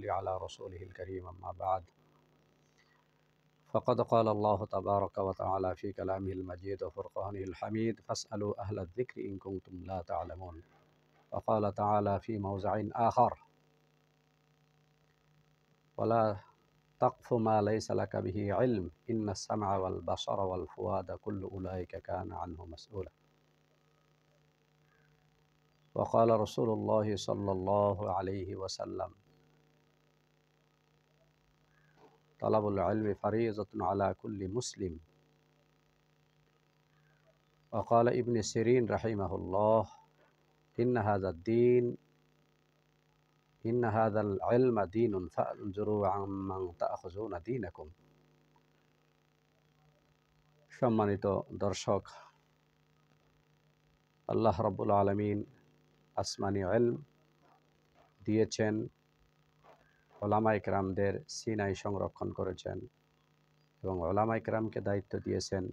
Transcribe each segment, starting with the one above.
والتوكل على رسوله الكريم أما بعد فقد قال الله تبارك وتعالى في كلامه المجيد وفرقانه الحميد فاسألوا أهل الذكر إن كنتم لا تعلمون. وقال تعالى في موضع آخر ولا تقف ما ليس لك به علم إن السمع والبصر والفؤاد كل أولئك كان عنه مسؤولا. وقال رسول الله صلى الله عليه وسلم طلب العلم فريضة على كل مسلم. وقال ابن سيرين رحمه الله إن هذا العلم دين فانظروا عمن تأخذون دينكم। সম্মানিত দর্শক, আল্লাহ রাব্বুল আলামিন আসমানি ইলম দিয়েছেন, উলামায়ে কেরামদের সিনাই সংরক্ষণ করেছেন এবং উলামায়ে কেরামকে দায়িত্ব দিয়েছেন,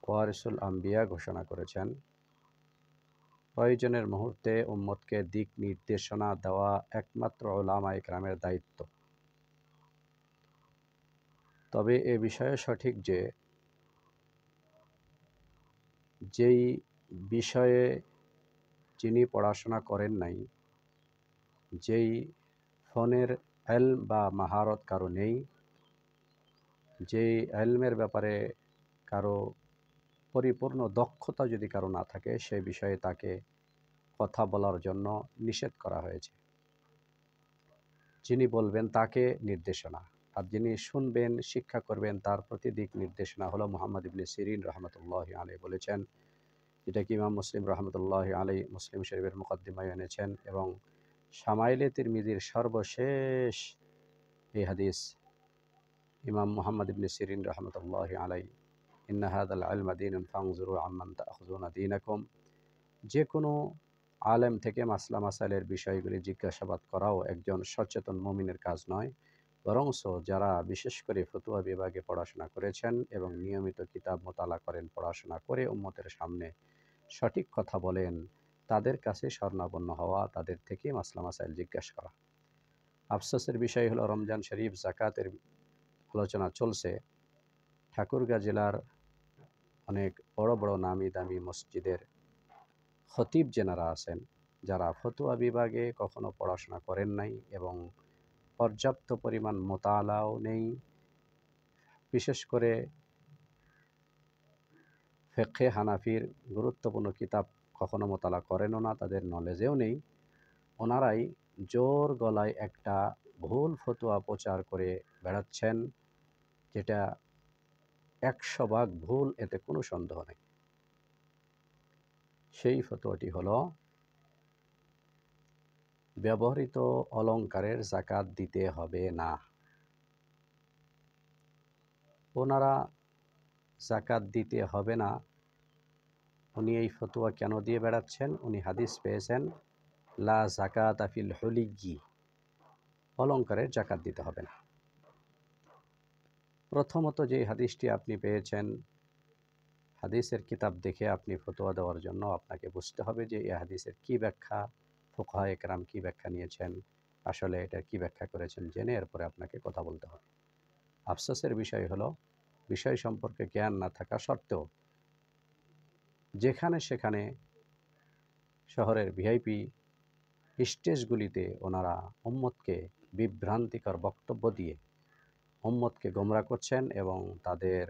ওয়ারিসুল আম্বিয়া ঘোষণা করেছেন প্রয়োজনের মুহূর্তে উম্মতকে দিক নির্দেশনা দেওয়া একমাত্র উলামায়ে কেরামের দায়িত্ব। তবে এ বিষয়ে সঠিক যে যেই বিষয়ে যিনি পড়াশোনা করেন নাই, যেই ফনের ইলম বা মাহারত কারো নেই, যেই ইলমের ব্যাপারে কারো পরিপূর্ণ দক্ষতা যদি কারো না থাকে, সেই বিষয়ে তাকে কথা বলার জন্য নিষেধ করা হয়েছে। যিনি বলবেন তাকে নির্দেশনা, আর যিনি শুনবেন শিক্ষা করবেন তার প্রতি দিক নির্দেশনা হলো মুহাম্মদ ইবনে সিরিন রহমতুল্লাহি আলাইহি বলেছেন, যেটা কি ইমাম মুসলিম রহমতুল্লাহি আলাইহি মুসলিম শরীফের মুকদ্দিমায় এনেছেন এবং শামাইলে তিরমিজির সর্বশেষ এই হাদিস ইমাম মুহাম্মদ ইবনে সিরিন রহমতুল্লাহি আলাইহি ইন্না হাযাল ইলমা দীনুন ফানজুরু আম্মান তা'খুযুনা দীনাকুম, যে কোনো আলেম থেকে মাসলা মাসাইলের বিষয়গুলি জিজ্ঞাসাবাদ করাও একজন সচেতন মুমিনের কাজ নয়, বরংস যারা বিশেষ করে ফতোয়া বিভাগে পড়াশোনা করেছেন এবং নিয়মিত কিতাব মোতালা করেন, পড়াশোনা করে উম্মতের সামনে সঠিক কথা বলেন, তাদের কাছে শরণাপন্ন হওয়া, তাদের থেকে মাসলা মাসাইল জিজ্ঞাসা করা। আফসোসের বিষয় হলো রমজান শরীফ জাকাতের আলোচনা চলছে। ঠাকুরগাঁ জেলার অনেক বড় বড় নামি দামি মসজিদের খতিব যেনারা আছেন, যারা ফতোয়া বিভাগে কখনো পড়াশোনা করেন নাই এবং পর্যাপ্ত পরিমাণ মোতালাও নেই, বিশেষ করে ফিকহে হানাফির গুরুত্বপূর্ণ কিতাব কখনো মোতালা করেনও না, তাদের নলেজেও নেই, ওনারাই জোর গলায় একটা ভুল ফতোয়া প্রচার করে বেড়াচ্ছেন, যেটা 100 ভাগ ভুল, এতে কোনো সন্দেহ নেই। সেই ফতোয়াটি হলো ব্যবহৃত অলংকারের যাকাত দিতে হবে না। ওনারা যাকাত দিতে হবে না, উনি এই ফতোয়া কেন দিয়ে বেড়াচ্ছেন? উনি হাদিস পেয়েছেন লা যাকাতা ফিল হুলিয়্যি, অলংকারের যাকাত দিতে হবে না। প্রথমত যে হাদিসটি আপনি পেয়েছেন, হাদিসের কিতাব দেখে আপনি ফতোয়া দেওয়ার জন্য আপনাকে বুঝতে হবে যে এই হাদিসের কী ব্যাখ্যা, ফুকাহায়ে কেরাম কী ব্যাখ্যা নিয়েছেন, আসলে এটার কী ব্যাখ্যা করেছেন, জেনে এরপরে আপনাকে কথা বলতে হবে। আফসোসের বিষয় হলো বিষয় সম্পর্কে জ্ঞান না থাকা সত্ত্বেও যেখানে সেখানে শহরের ভিআইপি স্টেজগুলিতে ওনারা উম্মতকে বিভ্রান্তিকর বক্তব্য দিয়ে উম্মতকে গোমরা করছেন এবং তাদের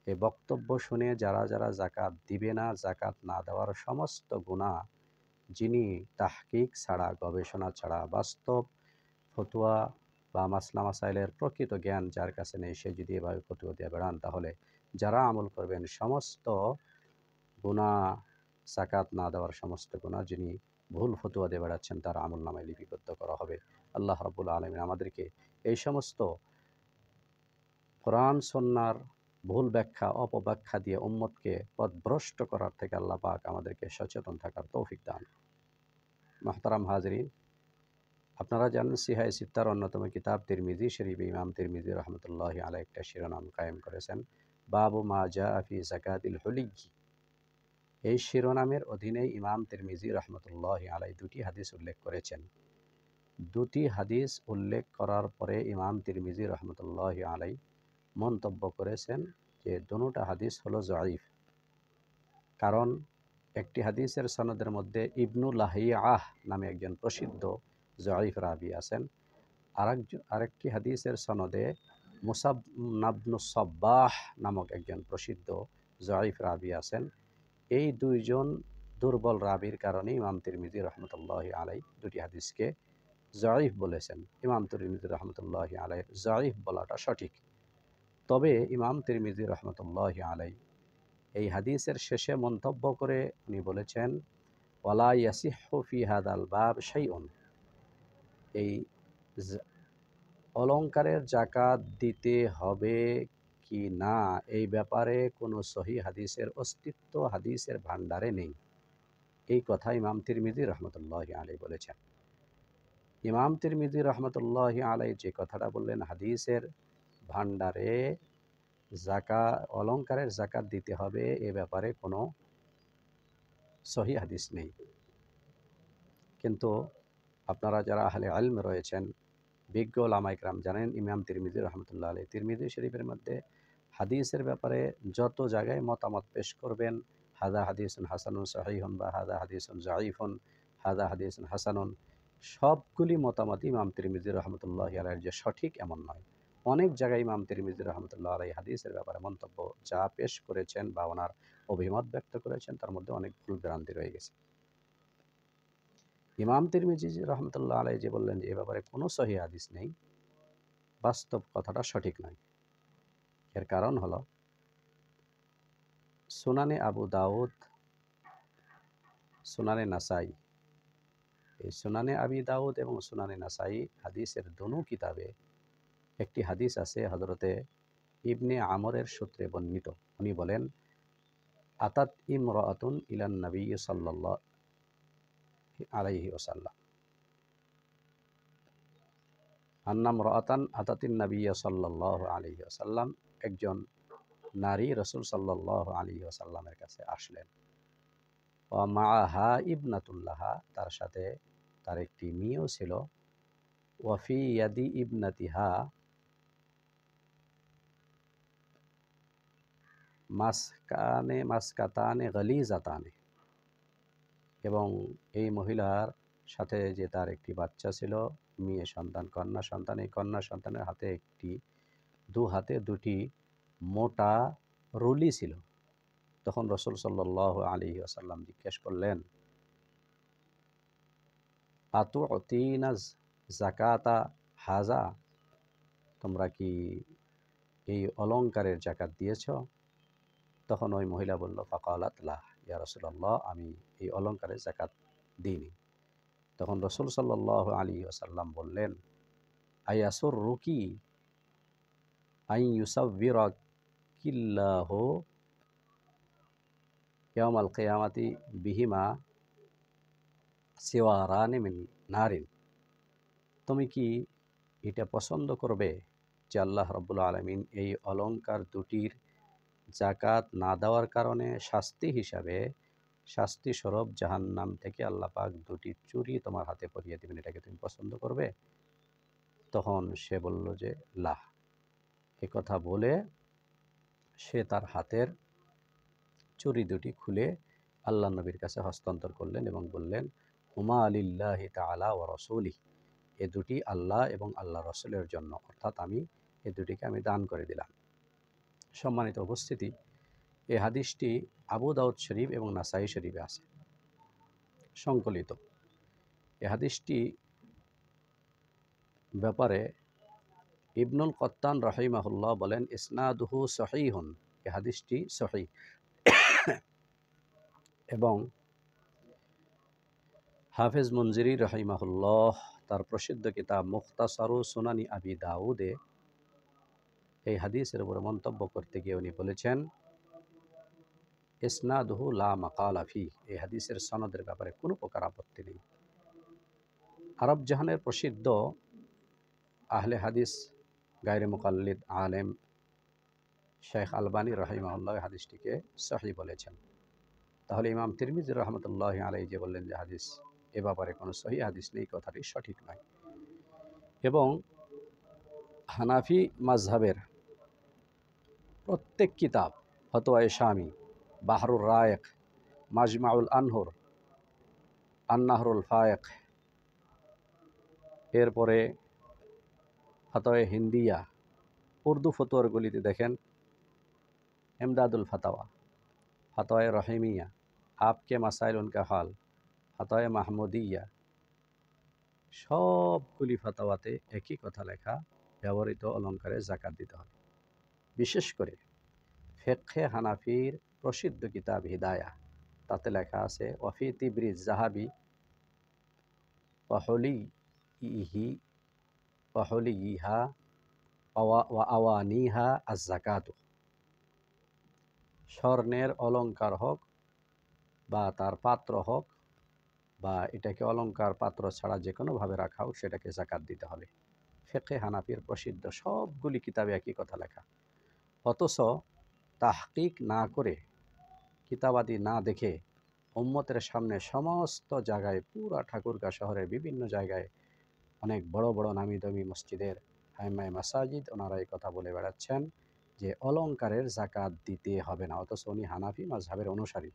এই বক্তব্য শুনে যারা যারা যাকাত দিবে না, যাকাত না দেওয়ার সমস্ত গুনাহ যিনি তাহকিক ছাড়া, গবেষণা ছাড়া, বাস্তব ফতোয়া বা মাসলা মাসাইলের প্রকৃত জ্ঞান যার কাছে নেই, সে যদি এভাবে ফতোয়া দিয়ে বেড়ান, তাহলে যারা আমল করবেন সমস্ত গুনাহ, যাকাত না দেওয়ার সমস্ত গুনাহ যিনি ভুল ফতোয়া দিয়ে বেড়াচ্ছেন তার আমল নামায় লিপিবদ্ধ করা হবে। আল্লাহ রাব্বুল আলামিন আমাদেরকে এই সমস্ত কোরআন সুন্নাহর ভুল ব্যাখ্যা, অপব্যাখ্যা দিয়ে উম্মতকে পথভ্রষ্ট করার থেকে আল্লাহ পাক আমাদেরকে সচেতন থাকার তৌফিক দান। মুহতারাম হাজরিন, আপনারা জানেন সিহায়ে সিত্তার অন্যতম কিতাব তিরমিজি শরীফে ইমাম তিরমিজি রহমতুল্লাহি আলাইহি একটা শিরোনাম কায়েম করেছেন, বাবু মা জাআ ফি যাকাতিল হুলিয়্যি। এই শিরোনামের অধীনেই ইমাম তিরমিজি রহমতুল্লাহি আলাইহি দুটি হাদিস উল্লেখ করেছেন। দুটি হাদিস উল্লেখ করার পরে ইমাম তিরমিজি রহমতুল্লাহ আলাই মন্তব্য করেছেন যে দুটো হাদিস হলো জয়ীফ। কারণ একটি হাদিসের সনদের মধ্যে ইবনু লাহিয়াহ নামে একজন প্রসিদ্ধ জয়ীফ রাবি আছেন, আরেকটি হাদিসের সনদে মুসাবনাবনু সাব্বাহ নামক একজন প্রসিদ্ধ জয়ীফ রাবি আছেন। এই দুইজন দুর্বল রাবির কারণে ইমাম তিরমিজি রহমতুল্লাহ আলাই দুটি হাদিসকে জয়ীফ বলেছেন। ইমাম তিরমিজি রহমতুল্লাহ আলাই জয়ীফ বলাটা সঠিক। তবে ইমাম তিরমিজি রহমতুল্লাহ আলাই এই হাদিসের শেষে মন্তব্য করে উনি বলেছেন, ওয়ালা ইয়াসিহু ফি হাদাল বাব শাইউন, এই অলংকারের জাকাত দিতে হবে কি না এই ব্যাপারে কোনো সহি হাদিসের অস্তিত্ব হাদিসের ভাণ্ডারে নেই। এই কথা ইমাম তিরমিজি রহমতুল্লাহ আলাই বলেছেন। ইমাম তিরমিজি রহমতুল্লাহ আলাই যে কথাটা বললেন হাদিসের ভাণ্ডারে অলংকারের জাকাত দিতে হবে এ ব্যাপারে কোনো সহি হাদিস নেই। কিন্তু আপনারা যারা আহলে ইলম রয়েছেন, বিজ্ঞ ওলামা ইকরাম জানেন ইমাম তিরমিজি রহমতুল্লাহ আলাইহি তিরমিজি শরীফের মধ্যে হাদিসের ব্যাপারে যত জায়গায় মতামত পেশ করবেন, হাদা হাদিসুন হাসানুন সহিহুন বা হাদা হাদিসুন জাইফুন, হাদা হাদিসুন হাসানুন, সবগুলি মতামত ইমাম তিরমিজি রহমতুল্লাহ আলাইহির যে সঠিক এমন নয়। অনেক জায়গায় ইমাম তিরমিজি রহমতুল্লাহ আলাইহি হাদিসের ব্যাপারে মন্তব্য যা পেশ করেছেন বা ওনার অভিমত ব্যক্ত করেছেন তার মধ্যে অনেক ভুল ভ্রান্তি রয়ে গেছে। ইমাম তিরমিজি রহমতুল্লাহ আলাইহি যে বললেন যে এ ব্যাপারে কোনো সহিহ হাদিস নেই, বাস্তব কথাটা সঠিক নয়। এর কারণ হলো সুনানে আবু দাউদ, সুনানে নাসাই, এই সুনানে আবি দাউদ এবং সুনানে নাসাই হাদিসের দোনো কিতাবে একটি হাদিস আছে হযরতে ইবনে আমরের সূত্রে বর্ণিত। উনি বলেন, আতাত ইমরাআতুন ইলান নবী সাল্লাল্লাহু আলাইহি ওয়াসাল্লাম, আন্নাম রাআতান আতাতিন নবী সাল্লাল্লাহু আলাইহি ওয়াসাল্লাম, একজন নারী রাসূল সাল্লাল্লাহু আলাইহি ওয়াসাল্লামের কাছে আসলেন। ওয়া মাআহা ইবনাতুল্লাহা, তার সাথে তার একটি মেয়েও ছিল। ওয়া ফি ইয়াদি ইবনাতিহা মাসকাতানে গালিজাতানে, এবং এই মহিলার সাথে যে তার একটি বাচ্চা ছিল, মেয়ে সন্তান, কন্যা সন্তান। এই কন্যা সন্তানের হাতে দু হাতে দুটি মোটা রুলি ছিল। তখন রাসূল সাল্লাল্লাহু আলাইহি ওয়াসাল্লাম জিজ্ঞেস করলেন, আতুতিনা যাকাতা হাজা, তোমরা কি এই অলংকারের জাকাত দিয়েছ? তখন ওই মহিলা বলল, ফাকালাত লা, ইয়া রাসূলুল্লাহ, আমি এই অলংকারের জাকাত দিইনি। তখন রাসূল সাল্লাল্লাহু আলাইহি ওয়াসাল্লাম বললেন, আয়াসুররুকি আন ইউসাব্বিরাকিল্লাহু ইয়াওমাল কিয়ামাতি বিহিমা সিওয়ারানি মিন নারিন, তুমি কি এটা পছন্দ করবে যে আল্লাহ রাব্বুল আলামিন এই অলংকার দুটির জাকাত না দেওয়ার কারণে শাস্তি হিসাবে, শাস্তি স্বরূপ জাহান্নাম থেকে আল্লাহ পাক দুটি চুরি তোমার হাতে পরিয়ে দেবেন, এটাকে তুমি পছন্দ করবে? তখন সে বলল যে লা। এ কথা বলে সে তার হাতের চুরি দুটি খুলে আল্লাহ নবীর কাছে হস্তান্তর করলেন এবং বললেন, হুমা লিল্লাহি তাআলা ওয়া রাসূলিহি, এ দুটি আল্লাহ এবং আল্লাহ রাসূলের জন্য, অর্থাৎ আমি এ দুটিকে আমি দান করে দিলাম। সম্মানিত উপস্থিতি, এই হাদিসটি আবু দাউদ শরীফ এবং নাসাই শরীফে আছে সংকলিত। এই হাদিসটি ব্যাপারে ইবনুল কত্তান রাহিমাহুল্লাহ বলেন, ইসনাদুহু সহিহুন, এই হাদিসটি সহিহ। এবং হাফেজ মুনজিরি রাহিমাহুল্লাহ তার প্রসিদ্ধ কিতাব মুখতাসারু সুনানি আবি দাউদে এই হাদিসের উপরে মন্তব্য করতে গিয়ে উনি বলেছেন, ইসনাদুহু লা মাকালা ফি, এই হাদিসের সনদের ব্যাপারে কোনো প্রকার আপত্তি নেই। আরব জাহানের প্রসিদ্ধ আহলে হাদিস গায়রে মুকাল্লিদ আলেম শেখ আলবানী রাহিমাহুল্লাহ হাদিসটিকে সহিহ বলেছেন। তাহলে ইমাম তিরমিজি রহমতুল্লাহ আলাইহি যে বললেন যে হাদিস এ ব্যাপারে কোনো সহিহ হাদিস নেই, কথাটি সঠিক নয়। এবং হানাফি মাযহাবের প্রত্যেক কিতাব, ফতোয়ায়ে শামী, বাহরুর রায়েক, মাজমাউল আনহুর, আন-নাহরুল ফায়েক, এরপরে ফতোয়ায়ে হিন্দিয়া, উর্দু ফতোয়ারগুলিতে দেখেন ইমদাদুল ফাতাওয়া, ফতোয়ায়ে রহিমিয়া, আপকে মাসাইল উনকা হাল, ফতোয়ায়ে মাহমুদিয়া, সবগুলি ফতোয়াতে একই কথা লেখা, ব্যবহৃত অলঙ্কারে যাকাত দিতে হবে। বিশেষ করে ফিকহে হানাফির প্রসিদ্ধ কিতাব হিদায়া, তাতে লেখা আছে ওয়াফি তিবরিজ জাহাবি ওয়াহলিহি ওয়াহলিহা ওয়া আওয়ানিহা আজ-যাকাতু। স্বর্ণের অলঙ্কার হোক বা তার পাত্র হোক, বা এটাকে অলঙ্কার পাত্র ছাড়া যে কোনোভাবে রাখা হোক, সেটাকে যাকাত দিতে হবে। ফিকহে হানাফির প্রসিদ্ধ সবগুলি কিতাবে একই কথা লেখা, অথচ তাহকিক না করে, কিতাবাদি না দেখে উম্মতের সামনে সমস্ত জায়গায়, পুরা ঠাকুরগাঁ শহরের বিভিন্ন জায়গায় অনেক বড় বড় নামি দামি মসজিদের আইম্মায়ে মাসাজিদ ওনারা এই কথা বলে বেড়াচ্ছেন যে অলঙ্কারের যাকাত দিতে হবে না, অথচ উনি হানাফি মাযহাবের অনুসারী।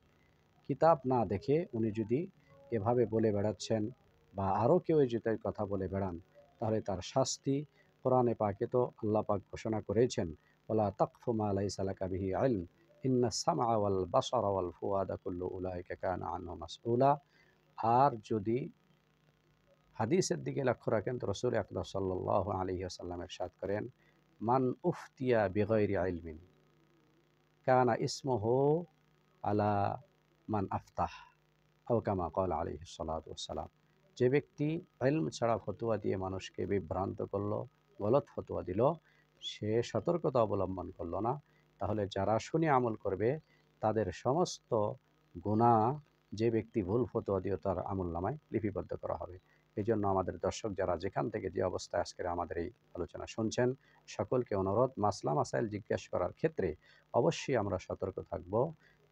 কিতাব না দেখে উনি যদি এভাবে বলে বেড়াচ্ছেন বা আরও কেউ যদি কথা বলে বেড়ান, তাহলে তার শাস্তি কোরআনে পাকে তো আল্লাহ পাক ঘোষণা করেছেন, ওয়ালা তাকফু মা লাইসা লাকা বিহি ইলম ইন্নাস সামআ ওয়াল বাসারা ওয়াল ফুআদা কুল্লু উলাইকা কানা আনহু মাসউলা। আর যদি হাদিসের দিকে লক্ষ্য রাখেন তো রাসূল আকরাম সাল্লাল্লাহু আলাইহি ওয়াসাল্লাম ইরশাদ করেন, মান উফতিয়া বিগাইরি ইলমিন কানা ইসমুহু আলা মান আফতাহ আও কামা ক্বালা আলাইহিস সালাতু ওয়াসসালাম। যে ব্যক্তি ইলম ছাড়া ফতোয়া দিয়ে মানুষকে বিভ্রান্ত করলো, গলত ফতোয়া দিল, সে সতর্কতা অবলম্বন করলো না, তাহলে যারা শুনে আমল করবে তাদের সমস্ত গুনাহ যে ব্যক্তি ভুল ফতোয়া দিয়ে তার আমলনামায় লিপিবদ্ধ করা হবে। এই জন্য আমাদের দর্শক যারা যেখান থেকে যে অবস্থায় আজকের আমাদের এই আলোচনা শুনছেন, সকলকে অনুরোধ, মাসলা মাসাইল জিজ্ঞাসা করার ক্ষেত্রে অবশ্যই আমরা সতর্ক থাকব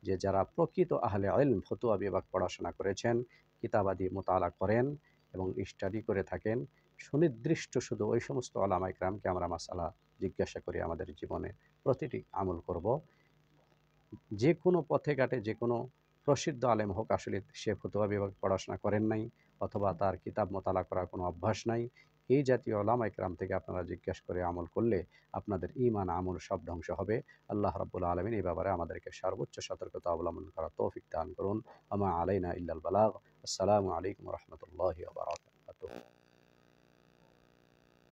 যে যারা প্রকৃত আহলে ইলম, ফতোয়া বিভাগ পড়াশোনা করেছেন, কিতাবাদি মোতালা করেন এবং স্টাডি করে থাকেন, সুনির্দিষ্ট শুধু ওই সমস্ত ওলামা ইকরামকে আমরা মাসালা জিজ্ঞাসা করে আমাদের জীবনে প্রতিটি আমল করব। যে কোনো পথে ঘাটে যে কোনো প্রসিদ্ধ আলেম হোক, আসলে সে ফতোয়া বিভাগ পড়াশোনা করেন নাই অথবা তার কিতাব মোতালা করার কোনো অভ্যাস নাই, এই জাতীয় ওলামা ইকরাম থেকে আপনারা জিজ্ঞাসা করে আমল করলে আপনাদের ঈমান আমল সব ধ্বংস হবে। আল্লাহ রাব্বুল আলামিন এই ব্যাপারে আমাদেরকে সর্বোচ্চ সতর্কতা অবলম্বন করার তৌফিক দান করুন। আমা আলাইনা ইল্লাল বালাগ। আসসালামু আলাইকুম ওয়া রাহমাতুল্লাহি ওয়া বারাকাতুহু।